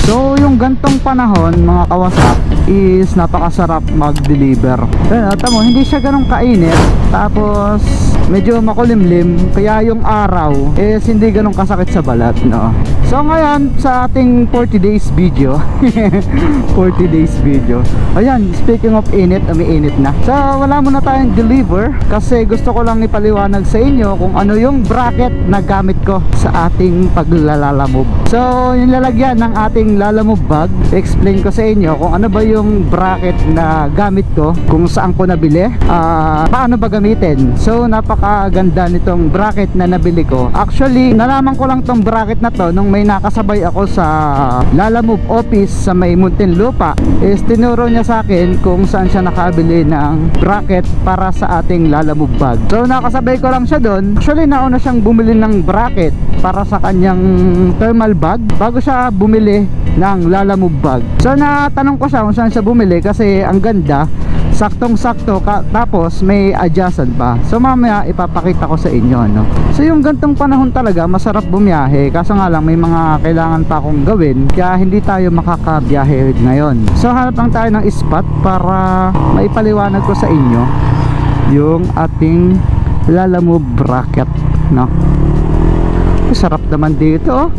So yung gantong panahon mga kawasak is napakasarap mag-deliver. Tamo, hindi siya ganong kainit, tapos medyo makulimlim, kaya yung araw is hindi ganong kasakit sa balat, no? So ngayon sa ating 40 days video 40 days video, ayan, speaking of init, umiinit na. So wala muna tayong deliver kasi gusto ko lang ipaliwanag sa inyo kung ano yung bracket na gamit ko sa ating paglalalamove. So yung lalagyan ng ating lalamove bag, explain ko sa inyo kung ano ba yung bracket na gamit ko, kung saan ko nabili, paano ba gamitin. So napakaganda nitong bracket na nabili ko. Actually nalaman ko lang tong bracket na to nung may nakasabay ako sa lalamove office sa may Muntinlupa. Is tinuro niya sa akin kung saan siya nakabili ng bracket para sa ating lalamove bag. So nakasabay ko lang siya doon. Actually nauna siyang bumili ng bracket para sa kanyang thermal bag bago siya bumili ng lalamove bag. So natanong ko siya kung saan siya bumili kasi ang ganda, saktong sakto tapos may adjustan pa. So mamaya ipapakita ko sa inyo, no? So yung gantong panahon talaga masarap bumiyahe, kaso nga lang may mga kailangan pa akong gawin kaya hindi tayo makakabiyahe ngayon. So hanap lang tayo ng spot para maipaliwanag ko sa inyo yung ating lalamove bracket, no? Sarap naman dito, oh.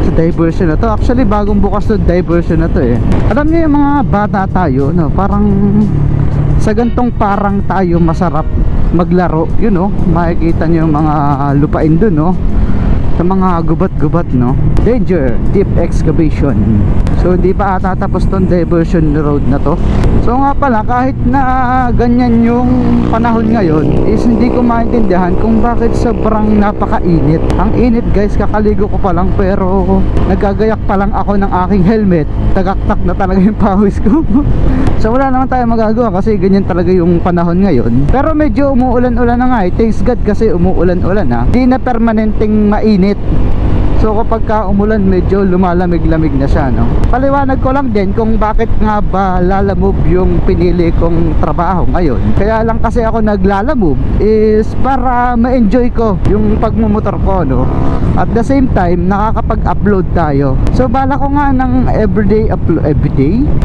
Diversion na to. Actually bagong bukas to diversion na to eh. Alam niyo yung mga bata tayo, no, parang sa gantong parang tayo masarap maglaro, you know, makikita niyo yung mga lupain dun, no, sa mga gubat-gubat, no. Danger, deep excavation. So hindi pa ata tapos tong diversion road na to. So nga pala, kahit na ganyan yung panahon ngayon is hindi ko maintindihan kung bakit sobrang napakainit. Ang init guys, kakaligo ko pa lang pero nagagayak pa lang ako ng aking helmet, tagaktak na talaga yung pawis ko. So wala naman tayo magagawa kasi ganyan talaga yung panahon ngayon. Pero medyo umuulan-ulan na nga eh. Thanks God kasi umuulan-ulan na. Di na permanenteng mainit. So kapag ka umulan medyo lumalamig-lamig na siya, no? Paliwanag ko lang din kung bakit nga ba lalamove yung pinili kong trabaho ngayon. Kaya lang kasi ako naglalamove is para ma-enjoy ko yung pagmumotor ko, no? At the same time nakakapag-upload tayo. So bala ko nga ng everyday,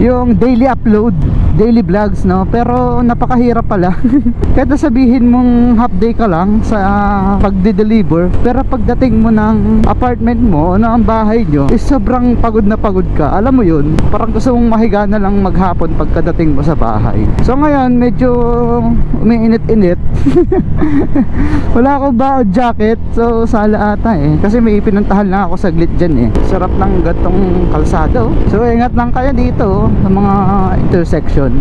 yung daily upload, daily vlogs, no? Pero napakahirap pala. Kahit sabihin mong half day ka lang sa pagde-deliver, pero pagdating mo ng apartment mo, na ang bahay nyo is sobrang pagod na pagod ka. Alam mo yun, parang gusto mong mahiga na lang maghapon pagkadating mo sa bahay. So ngayon medyo umiinit-init. Wala akong baon jacket, so sala ata eh, kasi may pinuntahan lang ako saglit dyan eh. Sarap ng gatong kalsado. So ingat lang kayo dito sa mga intersection.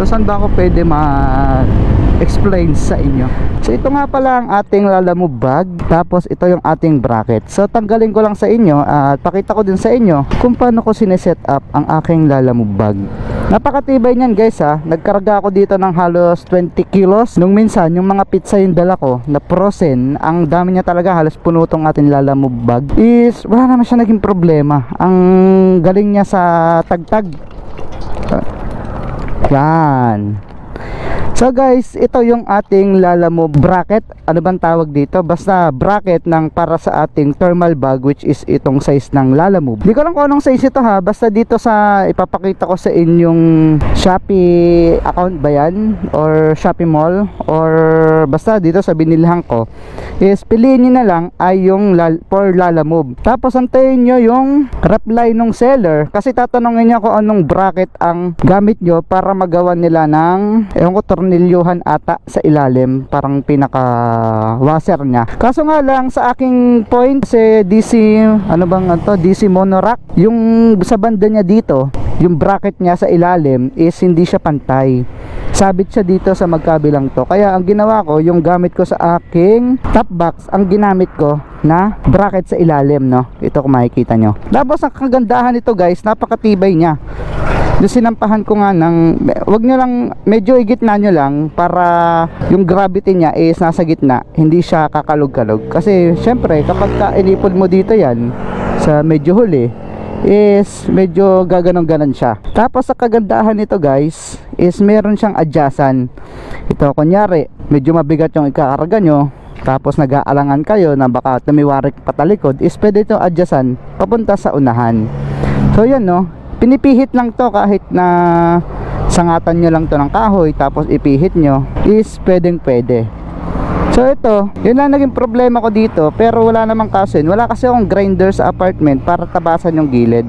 So saan ba ako pwede ma-explain sa inyo? So ito nga pala ang ating lalamove bag, tapos ito yung ating bracket. So tanggalin ko lang sa inyo at pakita ko din sa inyo kung paano ko sineset up ang aking lalamove bag. Napakatibay niyan guys ha. Nagkarga ako dito ng halos 20 kilos. Nung minsan yung mga pizza yung dala ko na frozen, ang dami niya talaga, halos puno tong ating lalamove bag. Is wala naman siya naging problema. Ang galing niya sa tagtag. Yan. So guys, ito yung ating lalamove bracket. Ano bang tawag dito? Basta bracket ng para sa ating thermal bag, which is itong size ng lalamove. Hindi ko lang kung anong size ito ha. Basta dito sa ipapakita ko sa inyong Shopee account ba yan? Or Shopee Mall? Or basta dito sa binilhan ko, is piliin nyo na lang ay yung for lalamove. Tapos antayin nyo yung reply ng seller, kasi tatanungin niya kung anong bracket ang gamit nyo para magawa nila ng ewan ko, tornilyuhan ata sa ilalim, parang pinaka washer niya. Kaso nga lang sa aking point kasi DC, ano bang ito, DC monorack, yung sa banda niya dito, yung bracket niya sa ilalim is hindi siya pantay. Sabit siya dito sa magkabilang to. Kaya ang ginawa ko, yung gamit ko sa aking top box, ang ginamit ko na bracket sa ilalim, no? Ito kung makikita nyo. Tapos ang kagandahan nito guys, napakatibay niya. Yung sinampahan ko nga ng, wag nyo lang, medyo igitna nyo lang para yung gravity niya is nasa gitna, hindi siya kakalog-kalog. Kasi syempre kapag inipod mo dito yan sa medyo huli, is medyo gaganon-ganon siya. Tapos sa kagandahan nito guys is meron siyang adjustan. Ito kunyari medyo mabigat yung ikakarga nyo, tapos nag-aalangan kayo na baka tumiwarik patalikod, is pwede ito adjustan papunta sa unahan. So yan no, pinipihit lang to, kahit na sangatan nyo lang to ng kahoy tapos ipihit nyo, is pwedeng pwede. So ito, yun lang naging problema ko dito, pero wala namang kaso yun. Wala kasi akong grinder sa apartment para tabasan yung gilid.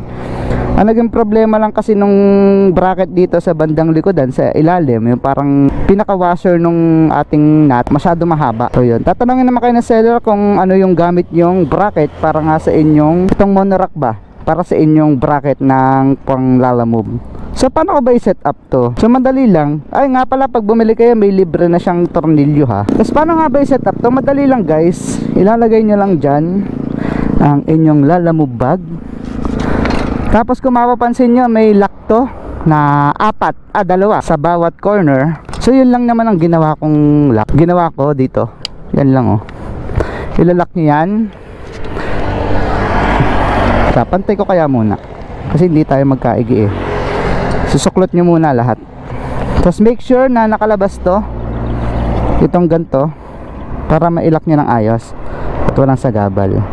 Ang naging problema lang kasi nung bracket dito sa bandang likodan, sa ilalim, yung parang pinaka-washer nung ating nut, masyado mahaba. So yun, tatanungin naman kayo ng seller kung ano yung gamit yung bracket para nga sa inyong, itong monorack ba? Para sa inyong bracket ng pang Lalamove. So paano ko ba i-set up to? So madali lang. Ay nga pala, pag bumili kayo may libre na siyang tornilyo ha. Tapos paano nga ba i-set up to? Madali lang guys. Ilalagay nyo lang dyan ang inyong Lalamove bag. Tapos kung mapapansin nyo, may lock to na dalawa sa bawat corner. So yun lang naman ang ginawa kong lock. Ginawa ko dito. Yan lang oh. Ilalock nyo yan. Pantay ko kaya muna kasi hindi tayo magkaigi eh. Susuklot nyo muna lahat. Tapos make sure na nakalabas to, itong ganto, para mailak nyo ng ayos at walang sagabal.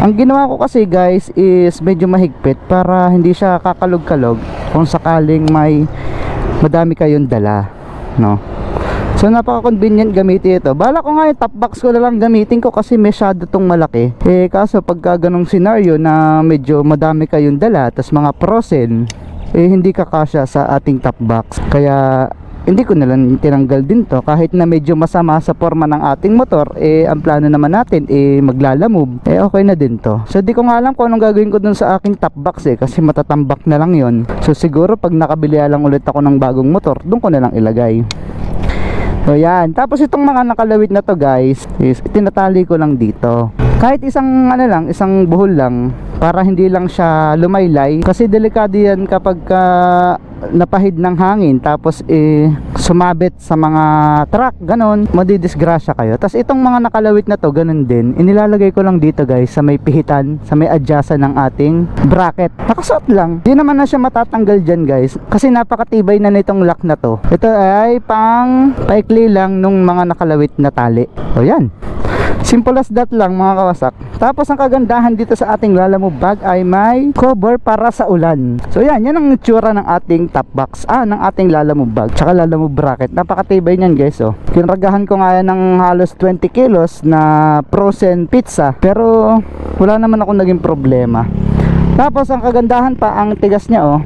Ang ginawa ko kasi guys is medyo mahigpit para hindi siya kakalog-kalog kung sakaling may madami kayong dala, no? So napaka-convenient gamitin ito. Bala ko nga yung top box ko na lang gamitin ko kasi masyado tong malaki. Eh kaso pagka ganong scenario na medyo madami kayong dala, tas mga frozen, eh hindi kakasya sa ating top box. Kaya hindi ko na lang tinanggal din to, kahit na medyo masama sa forma ng ating motor. Eh ang plano naman natin eh maglalamove, eh okay na din to. So di ko nga alam kung anong gagawin ko dun sa aking top box eh, kasi matatambak na lang yon. So siguro pag nakabili lang ulit ako ng bagong motor, dun ko na lang ilagay. So yan, tapos itong mga nakalawit na to guys, is tinatali ko lang dito. Kahit isang isang buhol lang, para hindi lang siya lumaylay, kasi delikado yan kapag napahid ng hangin tapos sumabit sa mga truck, ganon, madidisgrasya kayo. Tapos itong mga nakalawit na to, ganon din, inilalagay ko lang dito guys sa may pihitan, sa may adjustan ng ating bracket. Nakasuot lang, di naman na siya matatanggal dyan guys, kasi napakatibay na nitong lock na to. Ito ay pang paikli lang nung mga nakalawit na tali. O yan, simple as that lang mga kawasak. Tapos ang kagandahan dito sa ating Lalamove bag ay may cover para sa ulan. So yan, yan ang itsura ng ating top box, ng ating Lalamove bag tsaka Lalamove bracket. Napakatibay niyan guys oh. Kinaragahan ko nga yan ng halos 20 kilos na frozen pizza, pero wala naman ako naging problema. Tapos ang kagandahan pa, ang tigas niya oh,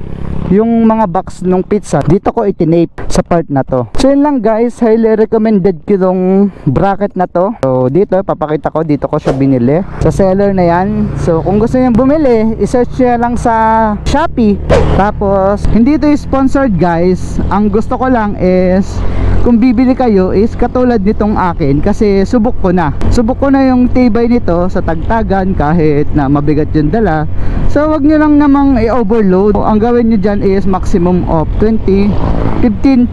yung mga box ng pizza dito ko itinape sa part na to. So yun lang guys, highly recommended ko yung bracket na to. So dito papakita ko, dito ko siya binili sa seller na yan. So kung gusto niyo bumili, i-search niyo lang sa Shopee. Tapos hindi ito sponsored guys, ang gusto ko lang is kung bibili kayo is katulad nitong akin, kasi subok ko na yung tibay nito sa tagtagan kahit na mabigat yung dala. So wag nyo lang namang i-overload. Ang gawin nyo dyan is maximum of 15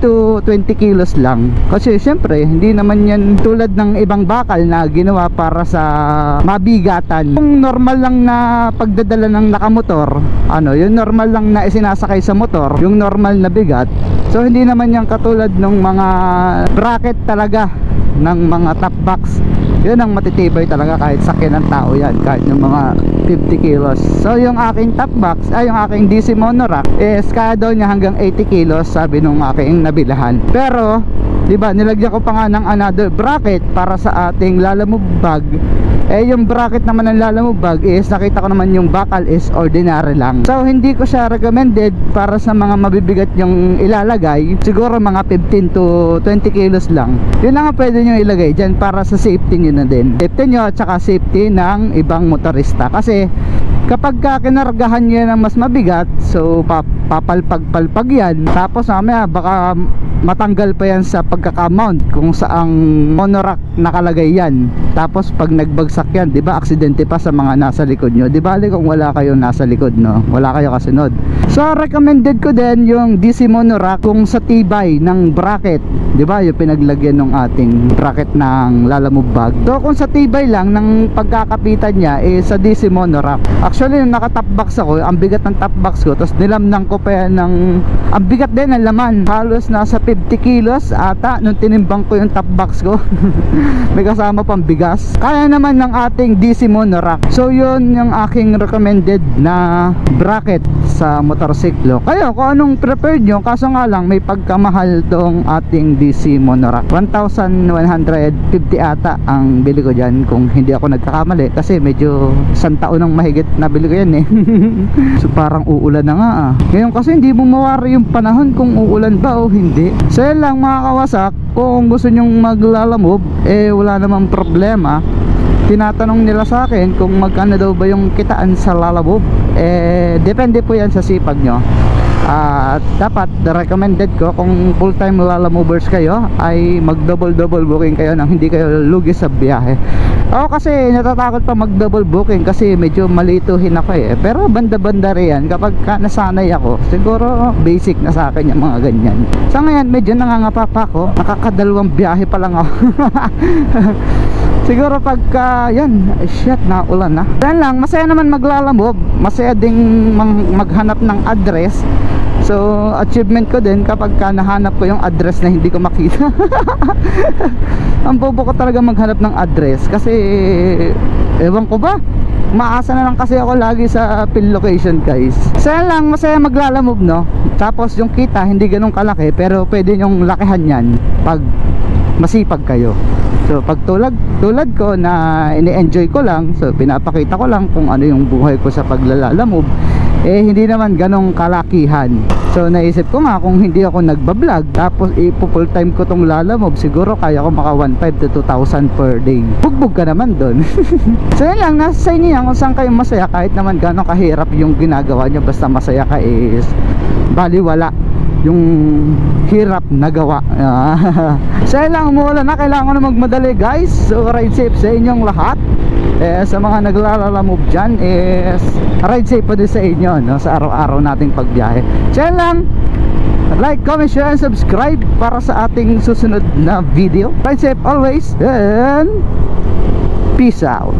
to 20 kilos lang, kasi syempre hindi naman yan tulad ng ibang bakal na ginawa para sa mabigatan. Yung normal lang na pagdadala ng nakamotor, yung normal lang na isinasakay sa motor, yung normal na bigat. So hindi naman yan katulad ng mga bracket talaga ng mga top box. Yun ang matitibay talaga, kahit sakyan ng tao yan, kahit yung mga 50 kilos. So yung aking top box, yung aking DC monorack is kaya daw niya hanggang 80 kilos, sabi nung aking nabilahan. Pero diba, nilagyan ko pa nga ng another bracket para sa ating Lalamove bag. Yung bracket naman ng Lalamove bag is nakita ko naman yung bakal is ordinary lang. So hindi ko siya recommended para sa mga mabibigat yung ilalagay. Siguro mga 15 to 20 kilos lang. Yun lang ang pwede nyo ilagay dyan para sa safety nyo na din. Safety nyo at saka safety ng ibang motorista. Kasi kapag kinargahan nyo ng mas mabigat, so papalpag-palpag yan. Tapos mamaya baka matanggal pa yan sa pagkakamount kung saang monorack nakalagay yan. Tapos pag nagbagsak yan, diba, aksidente pa sa mga nasa likod nyo. Di bali kung wala kayong nasa likod, no? Wala kayo kasunod. So recommended ko din yung DC monorack kung sa tibay ng bracket, diba, yung pinaglagyan ng ating bracket ng Lalamove bag. So kung sa tibay lang ng pagkakapitan niya, sa DC monorack. Actually nung naka top box ako, ang bigat ng top box ko, tapos nilamnang ko pa yan ng, ang bigat din ng laman, halos nasa 50 kilos ata nung tinimbang ko yung top box ko. May kasama pang bigas. Kaya naman ng ating DC Monorack. So yun yung aking recommended na bracket sa motorsiklo. Kayo kung anong preferred nyo, kaso nga lang may pagkamahal tong ating DC Monorack. 1,150 ata ang bili ko dyan kung hindi ako nagkakamali, kasi medyo isang taon ng mahigit na bili ko yan eh. So parang uulan na nga ah. Ngayon kasi hindi mo mawari yung panahon kung uulan ba o hindi. So yan lang mga kawasak, kung gusto nyong maglalamove, eh wala namang problema. Tinatanong nila sa akin kung magkano daw ba yung kitaan sa lalamove. Eh depende po yan sa sipag nyo. Dapat recommended ko kung full time lalamovers kayo ay mag double booking kayo nang hindi kayo lugi sa biyahe. Ako kasi natatakot pa mag double booking kasi medyo malituhin ako eh. Pero banda-banda riyan kapag nasanay ako, siguro basic na sa akin yung mga ganyan. Sa ngayon medyo nangangapa pa ako, nakakadalawang biyahe pa lang ako. Siguro pagka yan, shit, naulan na. Dahil lang, masaya naman maglalamove, masaya ding maghanap ng address. So achievement ko din kapag nahanap ko yung address na hindi ko makita. Ang bobo ko talaga maghanap ng address kasi ewan ko ba, maasa na lang kasi ako lagi sa pin location guys. Saya lang, masaya maglalamove no. Tapos yung kita hindi ganun kalaki, pero pwede yung lakihan yan pag masipag kayo. So pag tulad ko na ini-enjoy ko lang, so pinapakita ko lang kung ano yung buhay ko sa paglalalamove, eh hindi naman ganong kalakihan. So naisip ko nga, kung hindi ako nagbablog tapos full time ko tong lalamove, siguro kaya ko maka 1,500 to 2,000 per day. Bugbog ka naman doon. So yun lang, nasa sa inyo yan kung saan kayo masaya. Kahit naman ganong kahirap yung ginagawa nyo, basta masaya ka is baliwala yung hirap na gawa. So yun lang, umuulan na, kailangan na magmadali guys. So ride safe sa inyong lahat. Sa mga naglalalamove dyan is ride safe pa din sa inyo no, sa araw-araw nating pagbiyahe. So yun lang, like, comment, share, and subscribe para sa ating susunod na video. Ride safe always and peace out.